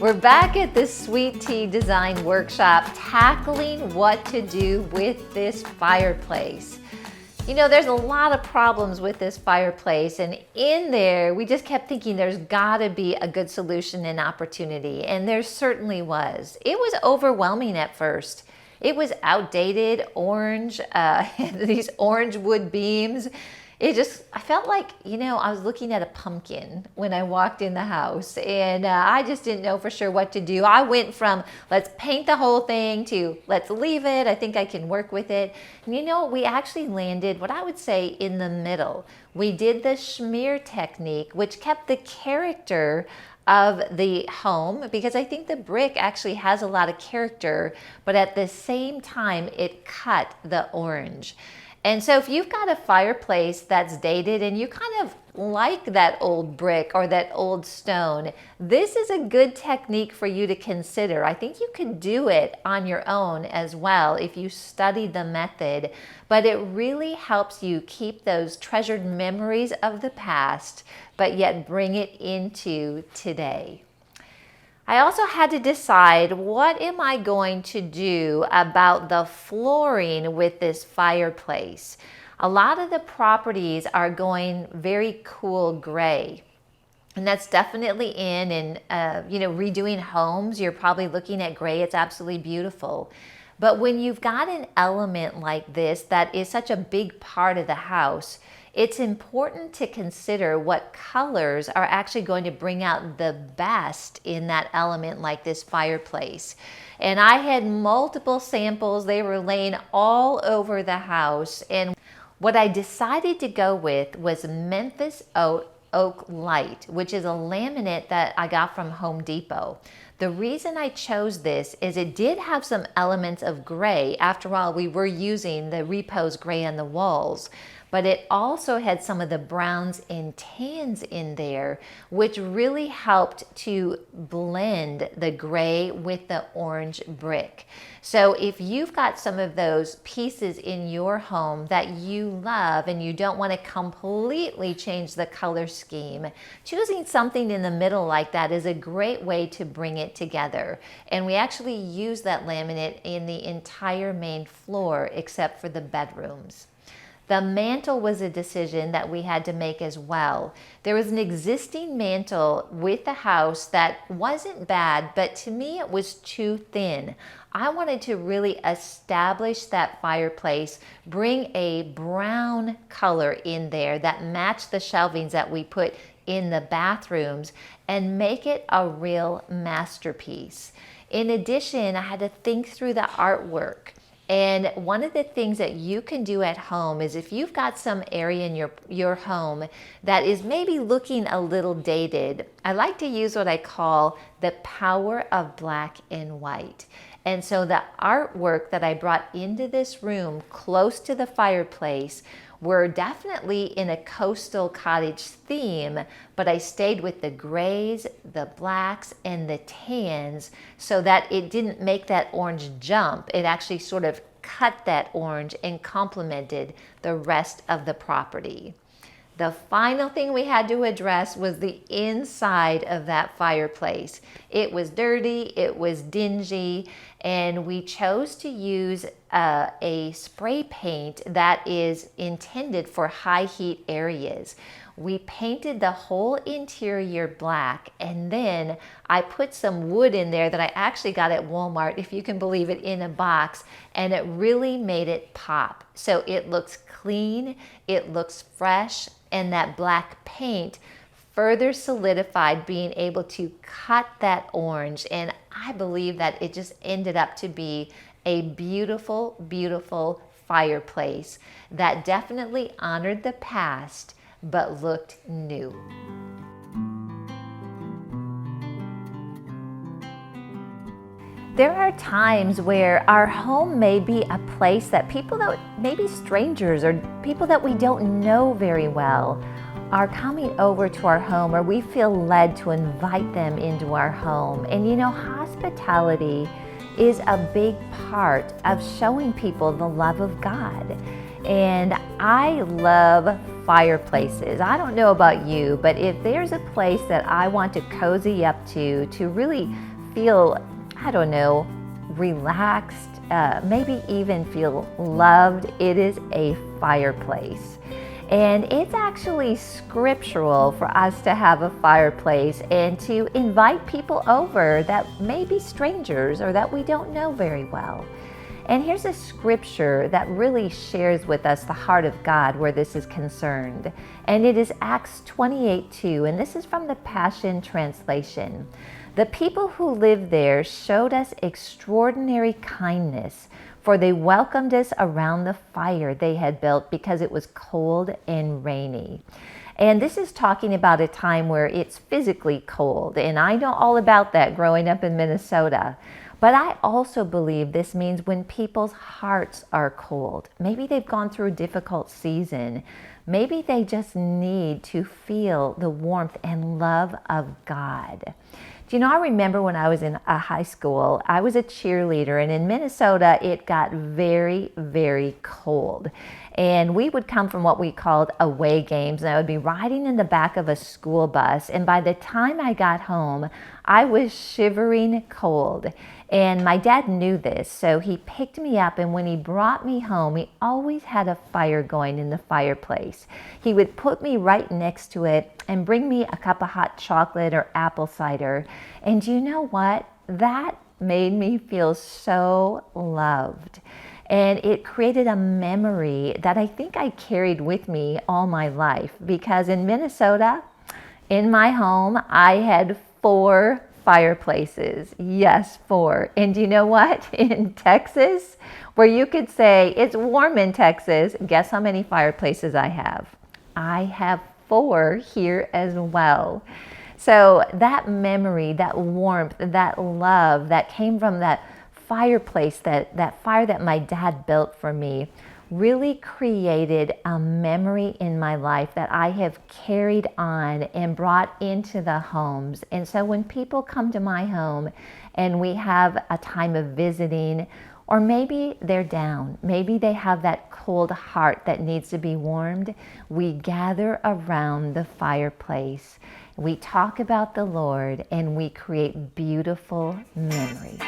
We're back at this sweet tea design workshop tackling what to do with this fireplace. You know, there's a lot of problems with this fireplace, and in there we just kept thinking there's gotta be a good solution and opportunity, and there certainly was. It was overwhelming at first. It was outdated, orange, these orange wood beams. I felt like, I was looking at a pumpkin when I walked in the house, and I just didn't know for sure what to do. I went from let's paint the whole thing to let's leave it. I think I can work with it. And we actually landed what I would say in the middle. We did the smear technique, which kept the character of the home, because I think the brick actually has a lot of character, but at the same time, it cut the orange. And so if you've got a fireplace that's dated and you kind of like that old brick or that old stone, this is a good technique for you to consider. I think you could do it on your own as well if you study the method, but it really helps you keep those treasured memories of the past, but yet bring it into today. I also had to decide, what am I going to do about the flooring with this fireplace? A lot of the properties are going very cool gray. And that's definitely in, and redoing homes, you're probably looking at gray. It's absolutely beautiful. But when you've got an element like this that is such a big part of the house, it's important to consider what colors are actually going to bring out the best in that element like this fireplace. And I had multiple samples. They were laying all over the house. And what I decided to go with was Memphis Oak Light, which is a laminate that I got from Home Depot. The reason I chose this is it did have some elements of gray. After all, we were using the repose gray on the walls, but it also had some of the browns and tans in there, which really helped to blend the gray with the orange brick. So if you've got some of those pieces in your home that you love and you don't want to completely change the color scheme, choosing something in the middle like that is a great way to bring it together. And we actually use that laminate in the entire main floor except for the bedrooms. The mantle was a decision that we had to make as well. There was an existing mantle with the house that wasn't bad, but to me it was too thin. I wanted to really establish that fireplace, bring a brown color in there that matched the shelvings that we put in the bathrooms, and make it a real masterpiece. In addition, I had to think through the artwork. And one of the things that you can do at home is, if you've got some area in your home that is maybe looking a little dated, I like to use what I call the power of black and white. And so the artwork that I brought into this room close to the fireplace were definitely in a coastal cottage theme, but I stayed with the grays, the blacks, and the tans so that it didn't make that orange jump. It actually sort of cut that orange and complemented the rest of the property. The final thing we had to address was the inside of that fireplace. It was dirty, it was dingy, and we chose to use a spray paint that is intended for high heat areas. We painted the whole interior black, and then I put some wood in there that I actually got at Walmart, if you can believe it, in a box, and it really made it pop. So it looks clean, it looks fresh, and that black paint further solidified being able to cut that orange. And I believe that it just ended up to be a beautiful, beautiful fireplace that definitely honored the past but looked new. There are times where our home may be a place that people that maybe strangers or people that we don't know very well are coming over to our home, or we feel led to invite them into our home. And hospitality is a big part of showing people the love of God. And I love fireplaces. I don't know about you, but if there's a place that I want to cozy up to really feel, I don't know, relaxed, maybe even feel loved, it is a fireplace. And it's actually scriptural for us to have a fireplace and to invite people over that may be strangers or that we don't know very well. And here's a scripture that really shares with us the heart of God where this is concerned. And it is Acts 28:2, and this is from the Passion Translation. The people who lived there showed us extraordinary kindness, for they welcomed us around the fire they had built because it was cold and rainy. And this is talking about a time where it's physically cold. And I know all about that growing up in Minnesota. But I also believe this means when people's hearts are cold. Maybe they've gone through a difficult season. Maybe they just need to feel the warmth and love of God. Do you know, I remember when I was in a high school, I was a cheerleader, and in Minnesota, it got very, very cold. And we would come from what we called away games, and I would be riding in the back of a school bus. And by the time I got home, I was shivering cold. And my dad knew this, so he picked me up, and when he brought me home, he always had a fire going in the fireplace. He would put me right next to it and bring me a cup of hot chocolate or apple cider. And you know what? That made me feel so loved. And it created a memory that I think I carried with me all my life, because in Minnesota, in my home, I had 4 fireplaces. Yes, 4. And you know what? In Texas, where you could say it's warm in Texas, guess how many fireplaces I have? I have 4 here as well. So that memory, that warmth, that love that came from that fireplace, that fire that my dad built for me, really created a memory in my life that I have carried on and brought into the homes. And so when people come to my home and we have a time of visiting, or maybe they're down, maybe they have that cold heart that needs to be warmed, we gather around the fireplace. We talk about the Lord and we create beautiful memories.